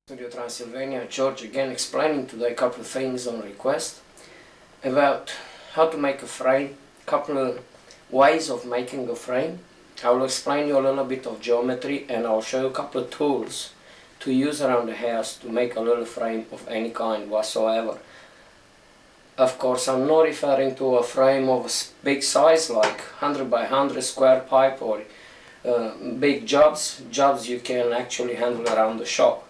Studio Transylvania, George again, explaining today a couple of things on request about how to make a frame, couple of ways of making a frame. I will explain you a little bit of geometry and I'll show you a couple of tools to use around the house to make a little frame of any kind whatsoever. Of course, I'm not referring to a frame of a big size like 100 by 100 square pipe or big jobs you can actually handle around the shop.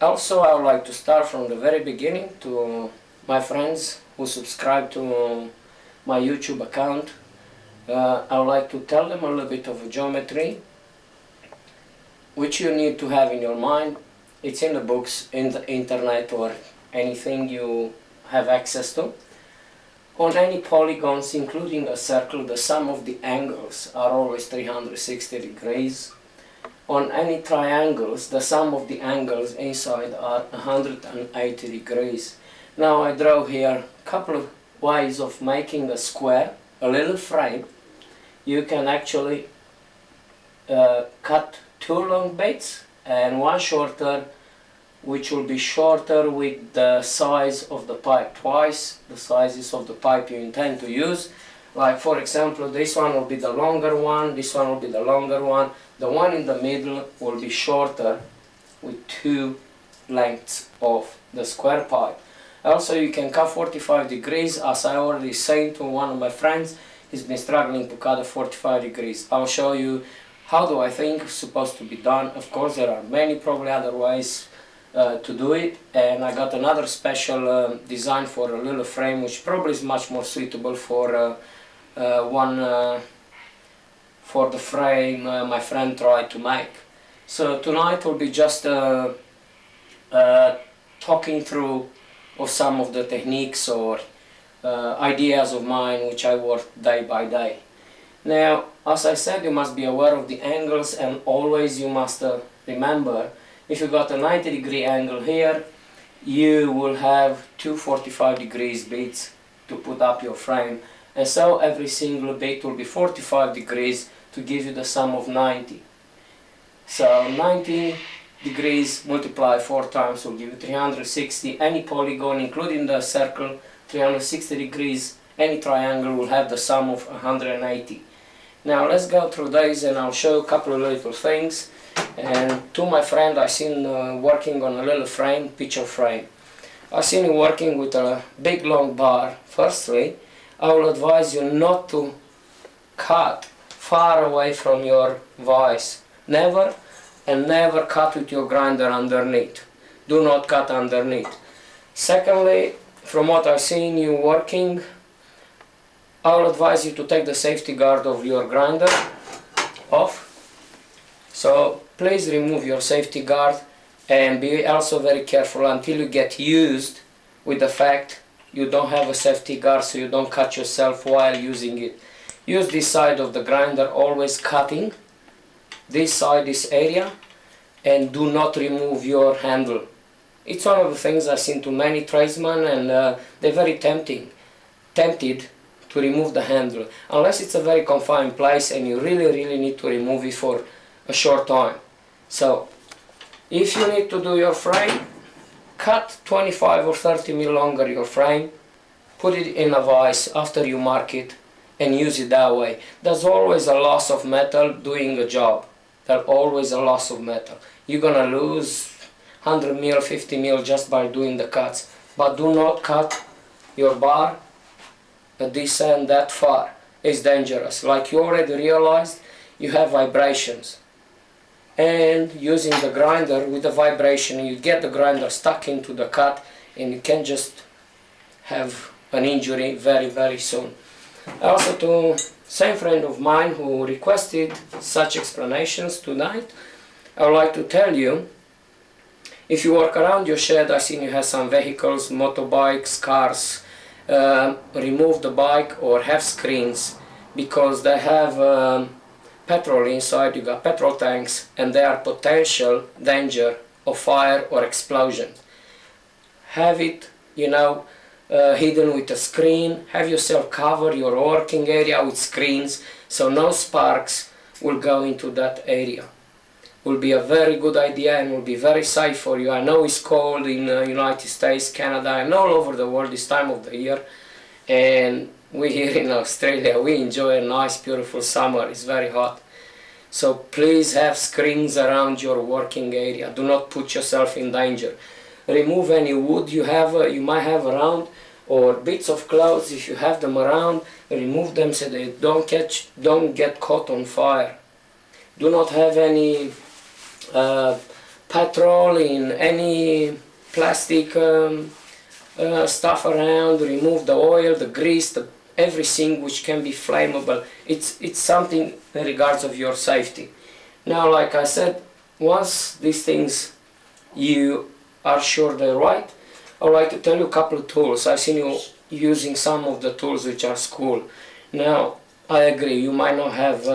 Also, I would like to start from the very beginning to my friends who subscribe to my YouTube account. I would like to tell them a little bit of geometry which you need to have in your mind. It's in the books, in the internet, or anything you have access to. On any polygons, including a circle, the sum of the angles are always 360 degrees. On any triangles, the sum of the angles inside are 180 degrees. Now I draw here a couple of ways of making a square, a little frame. You can actually cut two long bits and one shorter, which will be shorter with the size of the pipe, twice the sizes of the pipe you intend to use. Like for example, this one will be the longer one, this one will be the longer one. The one in the middle will be shorter with two lengths of the square pipe. Also, you can cut 45 degrees, as I already said to one of my friends. He's been struggling to cut a 45 degrees. I'll show you how do I think it's supposed to be done. Of course, there are many probably other ways to do it, and I got another special design for a little frame which probably is much more suitable for for the frame my friend tried to make. So tonight will be just talking through of some of the techniques or ideas of mine which I work day by day. Now, as I said, you must be aware of the angles, and always you must remember, if you got a 90-degree angle here, you will have two 45 degrees bits to put up your frame, and so every single bit will be 45 degrees to give you the sum of 90. So 90 degrees multiplied 4 times will give you 360. Any polygon, including the circle, 360 degrees. Any triangle will have the sum of 180. Now let's go through these and I'll show you a couple of little things. And to my friend, I seen working on a little frame, picture frame. I seen him working with a big long bar. Firstly, I will advise you not to cut far away from your vise. Never and never cut with your grinder underneath. Do not cut underneath. Secondly, from what I've seen you working, I will advise you to take the safety guard of your grinder off. So please remove your safety guard and be also very careful until you get used with the fact you don't have a safety guard, so you don't cut yourself while using it. Use this side of the grinder, always cutting this side, this area, and do not remove your handle. It's one of the things I've seen to many tradesmen, and they're very tempted to remove the handle, unless it's a very confined place and you really need to remove it for a short time. So if you need to do your frame, cut 25 or 30 mil longer your frame, put it in a vise after you mark it and use it that way. There's always a loss of metal doing a job. There's always a loss of metal. You're gonna lose 100 mil, 50 mil just by doing the cuts. But do not cut your bar this and that far. It's dangerous. Like you already realized, you have vibrations. And using the grinder with the vibration, you get the grinder stuck into the cut and you can just have an injury very soon. Also, to same friend of mine who requested such explanations tonight, I would like to tell you, if you walk around your shed, I see you have some vehicles, motorbikes, cars. Remove the bike or have screens, because they have petrol inside. You got petrol tanks and they are potential danger of fire or explosion. Have it, hidden with a screen. Have yourself cover your working area with screens so no sparks will go into that area. will be a very good idea and will be very safe for you. I know it's cold in United States, Canada, and all over the world this time of the year, and we here in Australia, we enjoy a nice beautiful summer. It's very hot. So please have screens around your working area. Do not put yourself in danger. Remove any wood you might have around, or bits of clothes if you have them around. Remove them so they don't get caught on fire. Do not have any petrol in any plastic stuff around. Remove the oil, the grease, everything which can be flammable. It's something in regards of your safety. Now, like I said, once these things you are sure they're right, I'd like to tell you a couple of tools. I've seen you using some of the tools which are cool. Now, I agree, you might not have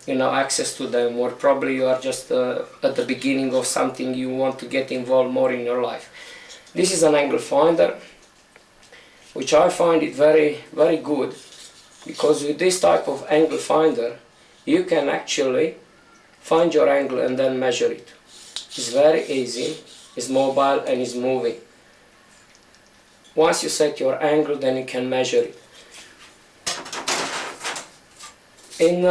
access to them, or probably you are just at the beginning of something you want to get involved more in your life. This is an angle finder, which I find it very, very good, because with this type of angle finder, you can actually find your angle and then measure it. It's very easy, it's mobile and it's moving. Once you set your angle, then you can measure it. In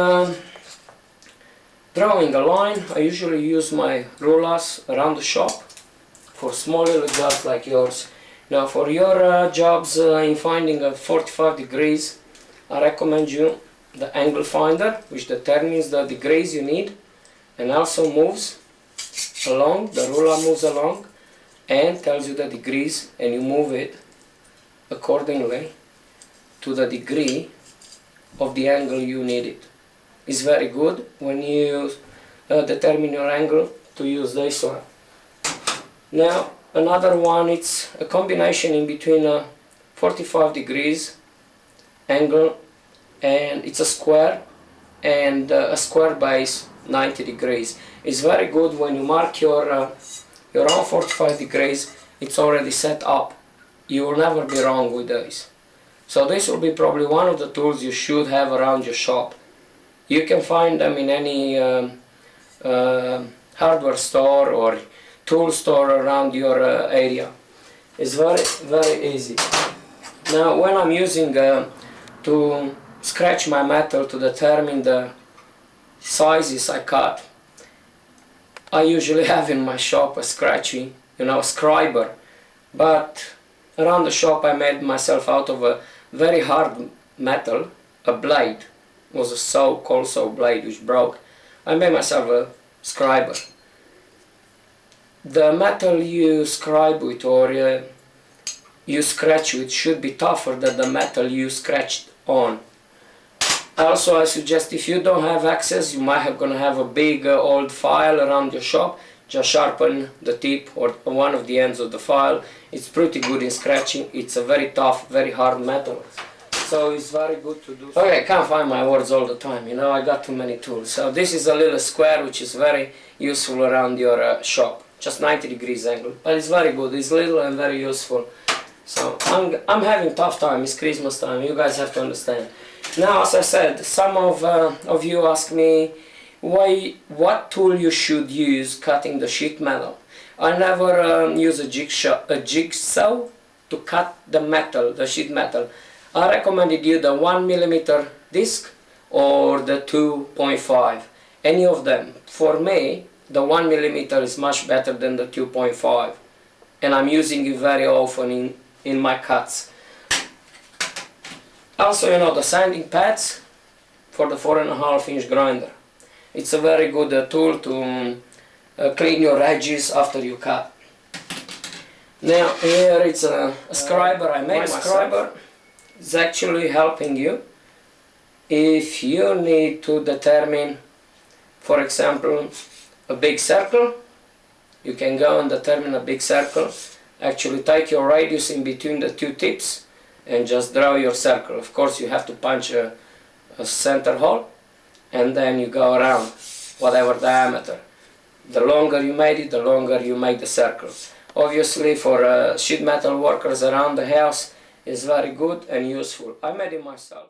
drawing a line, I usually use my rulers around the shop for small little jobs like yours. Now for your jobs in finding a 45 degrees, I recommend you the angle finder, which determines the degrees you need and also moves along, the ruler moves along and tells you the degrees, and you move it accordingly to the degree of the angle you need it. It's very good when you determine your angle to use this one. Now another one, it's a combination in between a 45 degrees angle, and it's a square, and a square base 90 degrees. It's very good when you mark your own 45 degrees, it's already set up. You will never be wrong with this. So this will be probably one of the tools you should have around your shop. You can find them in any hardware store or tool store around your area. It's very, very easy. Now when I'm using to scratch my metal to determine the sizes I cut, I usually have in my shop a scratchy, scriber, but around the shop I made myself out of a very hard metal, a blade. It was a so-called saw blade which broke. I made myself a scriber. The metal you scribe with or you scratch with should be tougher than the metal you scratched on. Also, I suggest if you don't have access, you might have gonna have a big old file around your shop, just sharpen the tip or one of the ends of the file. It's pretty good in scratching. It's a very tough, very hard metal, so it's very good to do. Okay, I can't find my words all the time, I got too many tools. So this is a little square which is very useful around your shop, just 90 degrees angle, but it's very good. It's little and very useful. So I'm having tough time. It's Christmas time, you guys have to understand. Now, as I said, some of you ask me what tool you should use cutting the sheet metal. I never use a jigsaw to cut the metal, the sheet metal. I recommended you the 1mm disc or the 2.5, any of them. For me, the 1mm is much better than the 2.5, and I'm using it very often in my cuts. Also, the sanding pads for the 4.5-inch grinder. It's a very good tool to clean your edges after you cut. Now here it's a scriber. I made my scriber. It's actually helping you if you need to determine, for example, a big circle. You can go and determine a big circle. Actually take your radius in between the two tips and just draw your circle. Of course you have to punch a center hole, and then you go around whatever diameter. The longer you made it, the longer you make the circle. Obviously for sheet metal workers around the house, it's very good and useful. I made it myself.